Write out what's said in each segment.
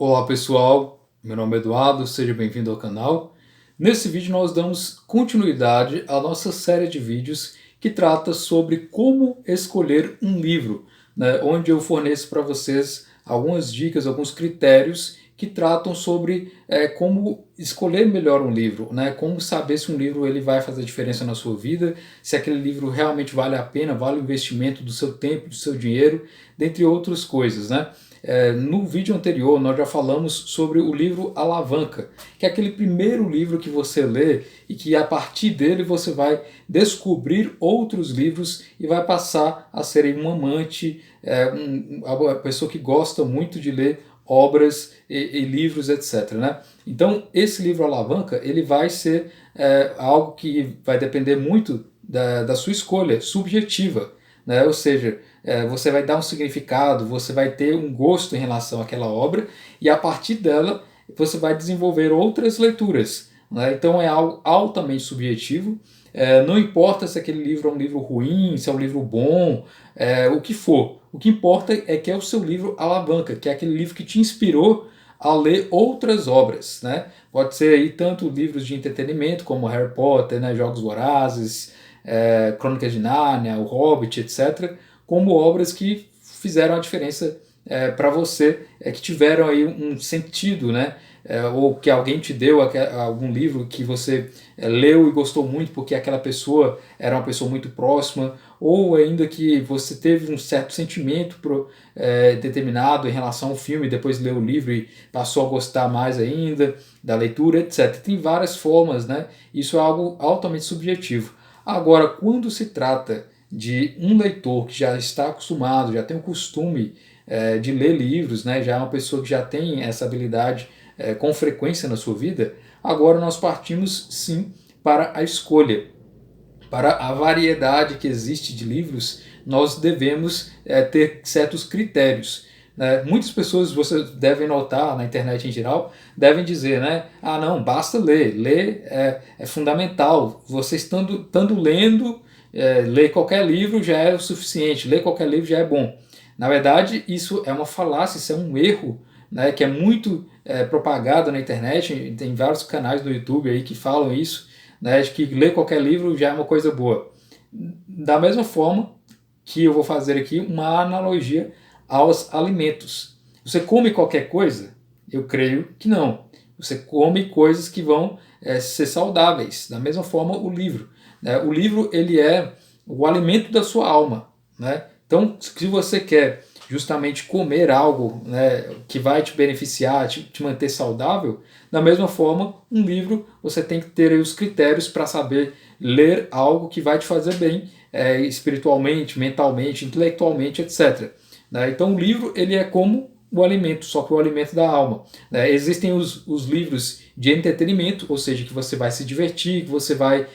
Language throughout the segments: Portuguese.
Olá pessoal, meu nome é Eduardo, seja bem-vindo ao canal. Nesse vídeo nós damos continuidade à nossa série de vídeos que trata sobre como escolher um livro, né, onde eu forneço para vocês algumas dicas, alguns critérios que tratam sobre como escolher melhor um livro, né, como saber se um livro ele vai fazer diferença na sua vida, se aquele livro realmente vale a pena, vale o investimento do seu tempo, do seu dinheiro, dentre outras coisas, né? No vídeo anterior nós já falamos sobre o livro Alavanca, que é aquele primeiro livro que você lê e que a partir dele você vai descobrir outros livros e vai passar a ser um amante, uma pessoa que gosta muito de ler obras e livros, etc. Né? Então esse livro Alavanca ele vai ser algo que vai depender muito da sua escolha subjetiva, né? Ou seja, você vai dar um significado, você vai ter um gosto em relação àquela obra e a partir dela você vai desenvolver outras leituras, né? Então é algo altamente subjetivo. Não importa se aquele livro é um livro ruim, se é um livro bom, o que for. O que importa é que é o seu livro alavanca, que é aquele livro que te inspirou a ler outras obras, né? Pode ser aí tanto livros de entretenimento como Harry Potter, né, Jogos Vorazes, Crônicas de Nárnia, O Hobbit, etc., como obras que fizeram a diferença para você, que tiveram aí um sentido, né? Ou que alguém te deu algum livro que você leu e gostou muito porque aquela pessoa era uma pessoa muito próxima, ou ainda que você teve um certo sentimento determinado em relação ao filme, depois leu o livro e passou a gostar mais ainda da leitura, etc. Tem várias formas, né? Isso é algo altamente subjetivo. Agora, quando se trata de um leitor que já está acostumado, já tem o costume de ler livros, né, já é uma pessoa que já tem essa habilidade com frequência na sua vida, agora nós partimos sim para a escolha. Para a variedade que existe de livros, nós devemos ter certos critérios. Muitas pessoas, você deve notar na internet em geral, devem dizer, né? Ah, não, basta ler. Ler é fundamental. Você estando lendo, ler qualquer livro já é o suficiente. Ler qualquer livro já é bom. Na verdade, isso é uma falácia, isso é um erro, né, que é muito propagado na internet. Tem vários canais do YouTube aí que falam isso, né, de que ler qualquer livro já é uma coisa boa. Da mesma forma que eu vou fazer aqui uma analogia aos alimentos. Você come qualquer coisa? Eu creio que não. Você come coisas que vão ser saudáveis. Da mesma forma, o livro. Né? O livro ele é o alimento da sua alma. Né? Então, se você quer justamente comer algo, né, que vai te beneficiar, te manter saudável, da mesma forma, um livro você tem que ter os critérios para saber ler algo que vai te fazer bem espiritualmente, mentalmente, intelectualmente, etc. Né? Então o livro ele é como o alimento, só que o alimento da alma. Né? Existem os livros de entretenimento, ou seja, que você vai se divertir, que você vai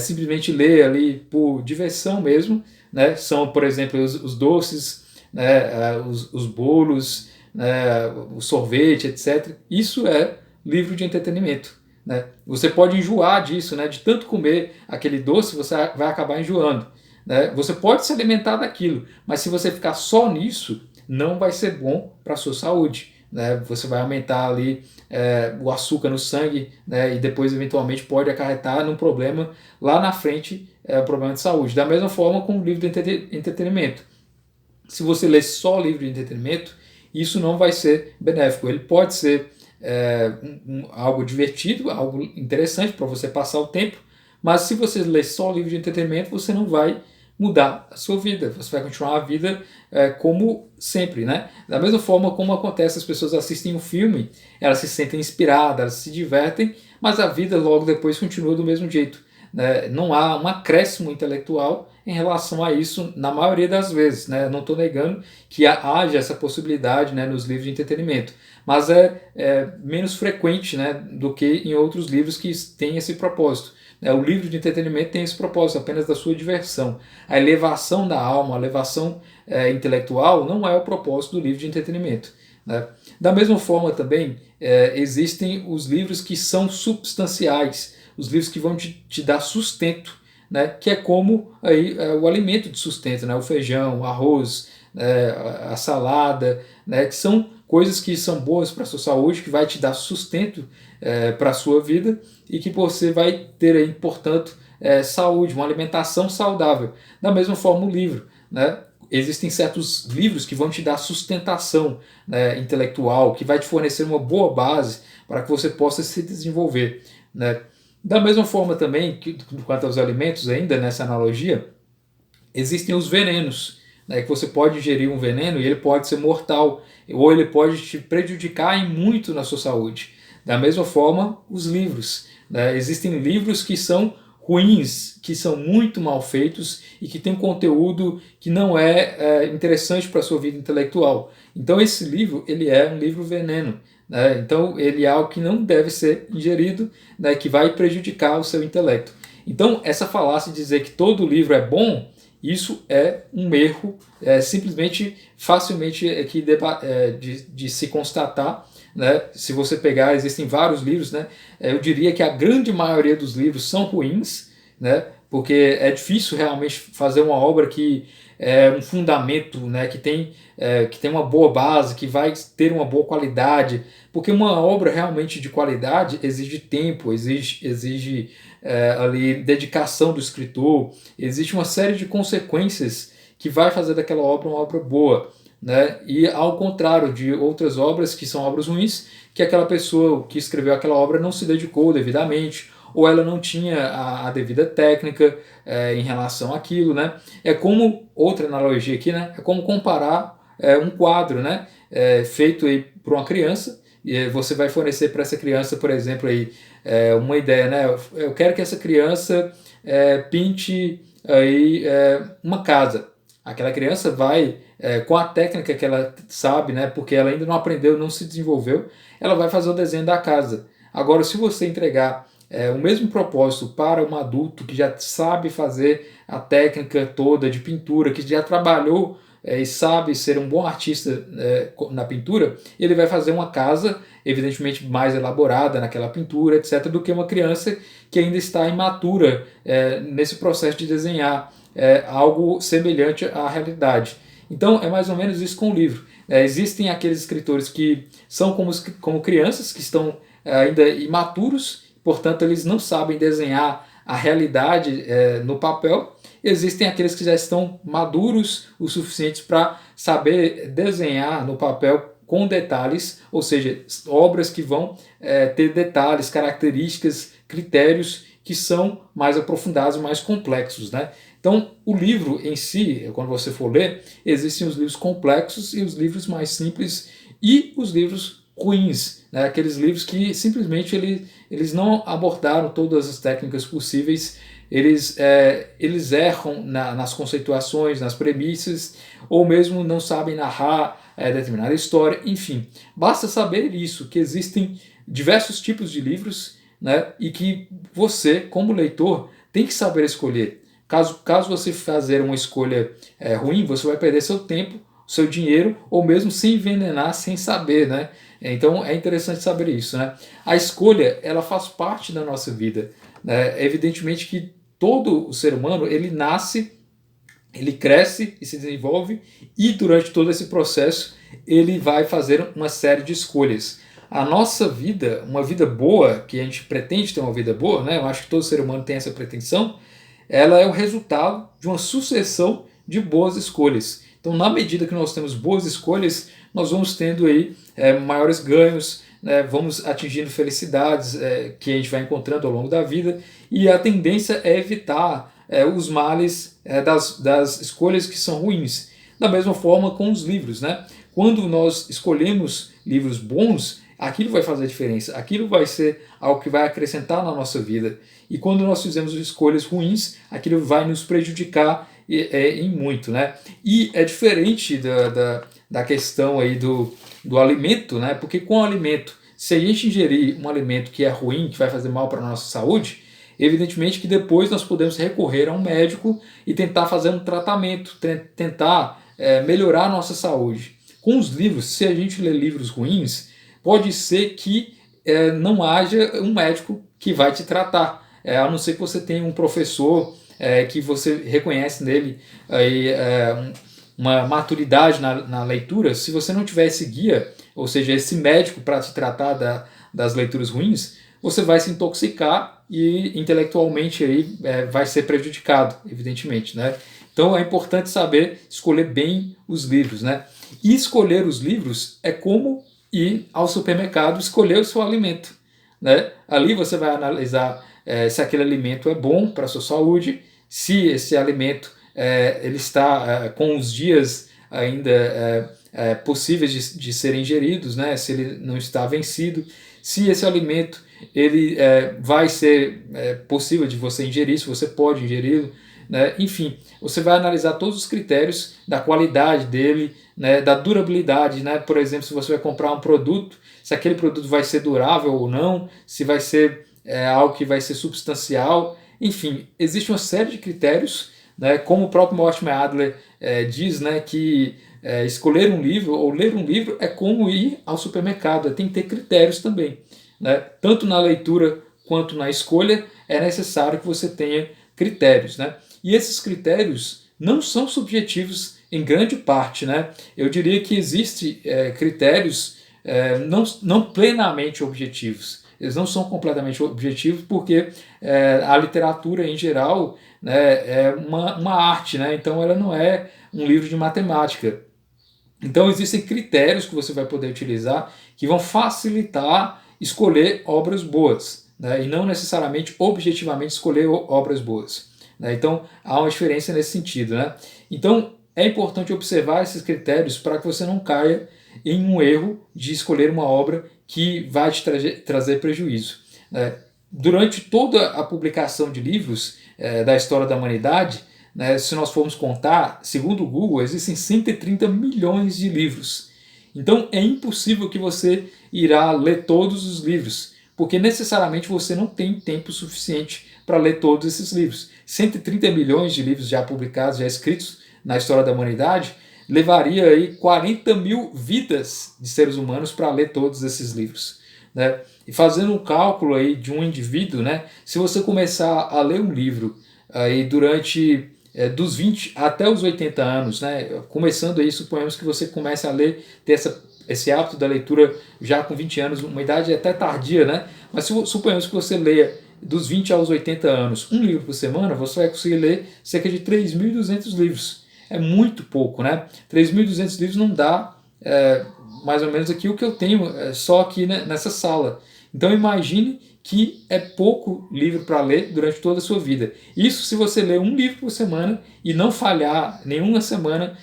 simplesmente ler ali por diversão mesmo. Né? São, por exemplo, os doces, né? Os bolos, né? O sorvete, etc. Isso é livro de entretenimento. Né? Você pode enjoar disso, né? De tanto comer aquele doce, você vai acabar enjoando. Né? Você pode se alimentar daquilo, mas se você ficar só nisso, não vai ser bom para a sua saúde. Né? Você vai aumentar ali o açúcar no sangue, né? E depois eventualmente pode acarretar num problema lá na frente, um problema de saúde. Da mesma forma com o livro de entretenimento. Se você ler só livro de entretenimento, isso não vai ser benéfico. Ele pode ser algo divertido, algo interessante para você passar o tempo, mas se você ler só livro de entretenimento, você não vai mudar a sua vida, você vai continuar a vida como sempre, né? Da mesma forma como acontece, as pessoas assistem um filme, elas se sentem inspiradas, elas se divertem, mas a vida logo depois continua do mesmo jeito. Né? Não há um acréscimo intelectual em relação a isso na maioria das vezes. Né? Não estou negando que haja essa possibilidade, né, nos livros de entretenimento, mas é menos frequente, né, do que em outros livros que têm esse propósito. O livro de entretenimento tem esse propósito apenas da sua diversão. A elevação da alma, a elevação intelectual não é o propósito do livro de entretenimento. Né? Da mesma forma também existem os livros que são substanciais, os livros que vão te dar sustento, né? Que é como aí, o alimento de sustento, né? O feijão, o arroz, a salada, né? Que são coisas que são boas para a sua saúde, que vai te dar sustento para a sua vida e que você vai ter aí, portanto, saúde, uma alimentação saudável. Da mesma forma o livro, né? Existem certos livros que vão te dar sustentação, né, intelectual, que vai te fornecer uma boa base para que você possa se desenvolver, né? Da mesma forma também, quanto aos alimentos ainda, nessa analogia, existem os venenos, né, que você pode ingerir um veneno e ele pode ser mortal, ou ele pode te prejudicar em muito na sua saúde. Da mesma forma, os livros, né? Existem livros que são ruins, que são muito mal feitos e que têm conteúdo que não é interessante para a sua vida intelectual. Então esse livro, ele é um livro veneno, né? Então ele é algo que não deve ser ingerido, né, que vai prejudicar o seu intelecto. Então essa falácia de dizer que todo livro é bom, isso é um erro, simplesmente facilmente de se constatar, né? Se você pegar, existem vários livros, né? Eu diria que a grande maioria dos livros são ruins, né? Porque é difícil realmente fazer uma obra que é um fundamento, né? Que tem uma boa base, que vai ter uma boa qualidade, porque uma obra realmente de qualidade exige tempo, exige ali dedicação do escritor, existe uma série de consequências que vai fazer daquela obra uma obra boa, né? E ao contrário de outras obras que são obras ruins, que aquela pessoa que escreveu aquela obra não se dedicou devidamente, ou ela não tinha a devida técnica em relação àquilo, né? É como, outra analogia aqui, né? É como comparar um quadro, né? Feito aí por uma criança, e você vai fornecer para essa criança, por exemplo, aí, uma ideia, né? Eu quero que essa criança pinte aí, uma casa. Aquela criança vai, com a técnica que ela sabe, né, porque ela ainda não aprendeu, não se desenvolveu, ela vai fazer o desenho da casa. Agora, se você entregar o mesmo propósito para um adulto que já sabe fazer a técnica toda de pintura, que já trabalhou e sabe ser um bom artista na pintura, ele vai fazer uma casa, evidentemente mais elaborada naquela pintura, etc., do que uma criança que ainda está imatura nesse processo de desenhar algo semelhante à realidade. Então é mais ou menos isso com o livro. Existem aqueles escritores que são como crianças, que estão ainda imaturos, portanto eles não sabem desenhar a realidade no papel. Existem aqueles que já estão maduros o suficiente para saber desenhar no papel com detalhes, ou seja, obras que vão ter detalhes, características, critérios que são mais aprofundados, mais complexos, né? Então, o livro em si, quando você for ler, existem os livros complexos e os livros mais simples e os livros ruins, né? Aqueles livros que simplesmente eles não abordaram todas as técnicas possíveis, eles erram nas conceituações, nas premissas, ou mesmo não sabem narrar determinada história, enfim. Basta saber isso, que existem diversos tipos de livros, né? E que você, como leitor, tem que saber escolher. Caso você fazer uma escolha ruim, você vai perder seu tempo, seu dinheiro, ou mesmo se envenenar sem saber, né? Então é interessante saber isso, né? A escolha, ela faz parte da nossa vida, né? Evidentemente que todo o ser humano, ele nasce, ele cresce e se desenvolve, e durante todo esse processo ele vai fazer uma série de escolhas. A nossa vida, uma vida boa, que a gente pretende ter uma vida boa, né? Eu acho que todo ser humano tem essa pretensão, ela é o resultado de uma sucessão de boas escolhas. Então, na medida que nós temos boas escolhas, nós vamos tendo aí maiores ganhos, né? Vamos atingindo felicidades que a gente vai encontrando ao longo da vida, e a tendência é evitar os males das escolhas que são ruins. Da mesma forma com os livros, né? Quando nós escolhemos livros bons, aquilo vai fazer a diferença, aquilo vai ser algo que vai acrescentar na nossa vida. E quando nós fizemos escolhas ruins, aquilo vai nos prejudicar em muito, né? E é diferente da questão aí do alimento, né? Porque com o alimento, se a gente ingerir um alimento que é ruim, que vai fazer mal para a nossa saúde, evidentemente que depois nós podemos recorrer a um médico e tentar fazer um tratamento, tentar melhorar a nossa saúde. Com os livros, se a gente ler livros ruins, pode ser que não haja um médico que vai te tratar, a não ser que você tenha um professor que você reconhece nele aí, uma maturidade na leitura. Se você não tiver esse guia, ou seja, esse médico para te tratar das leituras ruins, você vai se intoxicar e intelectualmente aí, vai ser prejudicado, evidentemente, né? Então é importante saber escolher bem os livros, né? E escolher os livros é como ir ao supermercado escolher o seu alimento, né? Ali você vai analisar se aquele alimento é bom para a sua saúde, se esse alimento ele está com os dias ainda possíveis de serem ingeridos, né? Se ele não está vencido, se esse alimento ele vai ser possível de você ingerir, se você pode ingeri-lo, né? Enfim, você vai analisar todos os critérios da qualidade dele, né? Da durabilidade, né? Por exemplo, se você vai comprar um produto, se aquele produto vai ser durável ou não, se vai ser algo que vai ser substancial, enfim, existe uma série de critérios, né? Como o próprio Mortimer Adler diz, né? Que escolher um livro ou ler um livro é como ir ao supermercado, tem que ter critérios também, né? Tanto na leitura quanto na escolha é necessário que você tenha critérios, né? E esses critérios não são subjetivos em grande parte, né? Eu diria que existem critérios não plenamente objetivos. Eles não são completamente objetivos porque a literatura em geral, né, é uma arte, né? Então ela não é um livro de matemática. Então existem critérios que você vai poder utilizar que vão facilitar escolher obras boas, né? E não necessariamente objetivamente escolher obras boas, né? Então há uma diferença nesse sentido, né? Então é importante observar esses critérios para que você não caia em um erro de escolher uma obra que vai te trazer prejuízo, né? Durante toda a publicação de livros da história da humanidade, né, se nós formos contar, segundo o Google, existem 130 milhões de livros. Então é impossível que você irá ler todos os livros, porque necessariamente você não tem tempo suficiente para ler todos esses livros. 130 milhões de livros já publicados, já escritos na história da humanidade, levaria aí 40 mil vidas de seres humanos para ler todos esses livros, né? E fazendo um cálculo aí de um indivíduo, né, se você começar a ler um livro aí durante dos 20 até os 80 anos, né? Começando aí, suponhamos que você comece a ler, ter esse hábito da leitura já com 20 anos, uma idade até tardia, né? Mas suponhamos que você leia dos 20 aos 80 anos um livro por semana, você vai conseguir ler cerca de 3.200 livros. É muito pouco, né? 3.200 livros não dá mais ou menos aqui o que eu tenho só aqui, né, nessa sala. Então imagine que é pouco livro para ler durante toda a sua vida. Isso se você ler um livro por semana e não falhar nenhuma semana,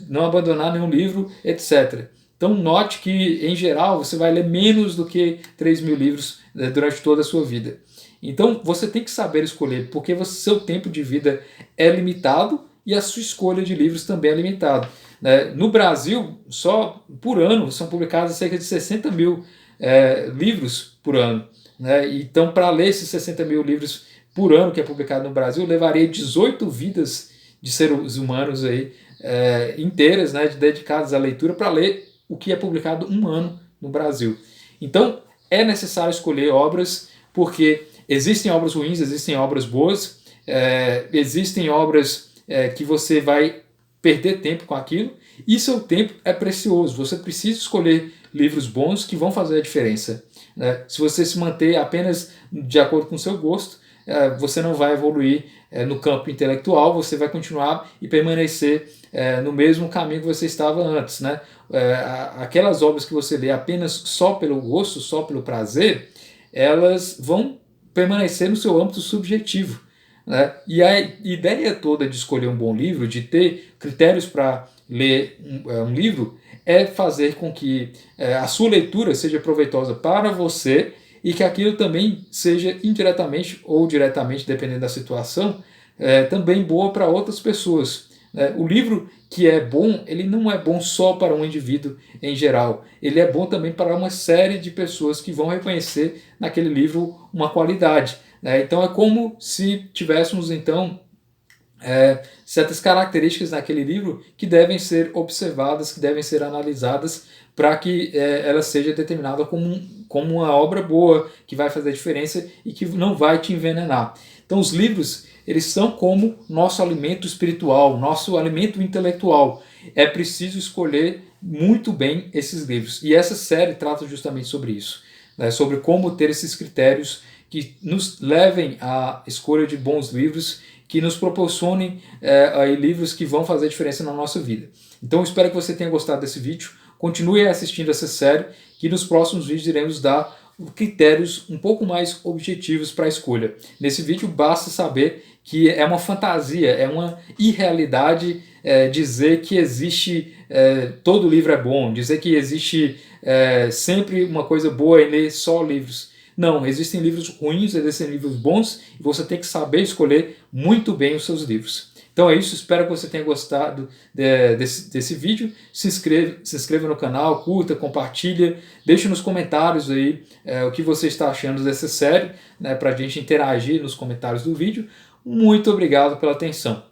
não abandonar nenhum livro, etc. Então note que, em geral, você vai ler menos do que 3.000 livros durante toda a sua vida. Então você tem que saber escolher, porque seu tempo de vida é limitado e a sua escolha de livros também é limitada. No Brasil, só por ano, são publicados cerca de 60 mil livros por ano, né? Então, para ler esses 60 mil livros por ano que é publicado no Brasil, levaria 18 vidas de seres humanos aí, inteiras, né, dedicadas à leitura para ler o que é publicado um ano no Brasil. Então, é necessário escolher obras, porque existem obras ruins, existem obras boas, existem obras que você vai perder tempo com aquilo, e seu tempo é precioso. Você precisa escolher livros bons que vão fazer a diferença, né? Se você se manter apenas de acordo com o seu gosto, você não vai evoluir no campo intelectual, você vai continuar e permanecer no mesmo caminho que você estava antes, né? Aquelas obras que você lê apenas só pelo gosto, só pelo prazer, elas vão permanecer no seu âmbito subjetivo, né? E a ideia toda de escolher um bom livro, de ter critérios para ler um livro, é fazer com que a sua leitura seja proveitosa para você e que aquilo também seja indiretamente ou diretamente, dependendo da situação, também boa para outras pessoas. O livro que é bom, ele não é bom só para um indivíduo em geral, ele é bom também para uma série de pessoas que vão reconhecer naquele livro uma qualidade. Então é como se tivéssemos então certas características naquele livro que devem ser observadas, que devem ser analisadas para que ela seja determinada como uma obra boa, que vai fazer diferença e que não vai te envenenar. Então os livros, eles são como nosso alimento espiritual, nosso alimento intelectual. É preciso escolher muito bem esses livros. E essa série trata justamente sobre isso, né? Sobre como ter esses critérios que nos levem à escolha de bons livros, que nos proporcionem aí livros que vão fazer diferença na nossa vida. Então eu espero que você tenha gostado desse vídeo. Continue assistindo essa série, que nos próximos vídeos iremos dar critérios um pouco mais objetivos para a escolha. Nesse vídeo basta saber que é uma fantasia, é uma irrealidade dizer que existe, todo livro é bom, dizer que existe sempre uma coisa boa em ler só livros. Não, existem livros ruins, existem livros bons, e você tem que saber escolher muito bem os seus livros. Então é isso, espero que você tenha gostado desse vídeo. Se inscreva no canal, curta, compartilha, deixe nos comentários aí o que você está achando dessa série, né, para a gente interagir nos comentários do vídeo. Muito obrigado pela atenção.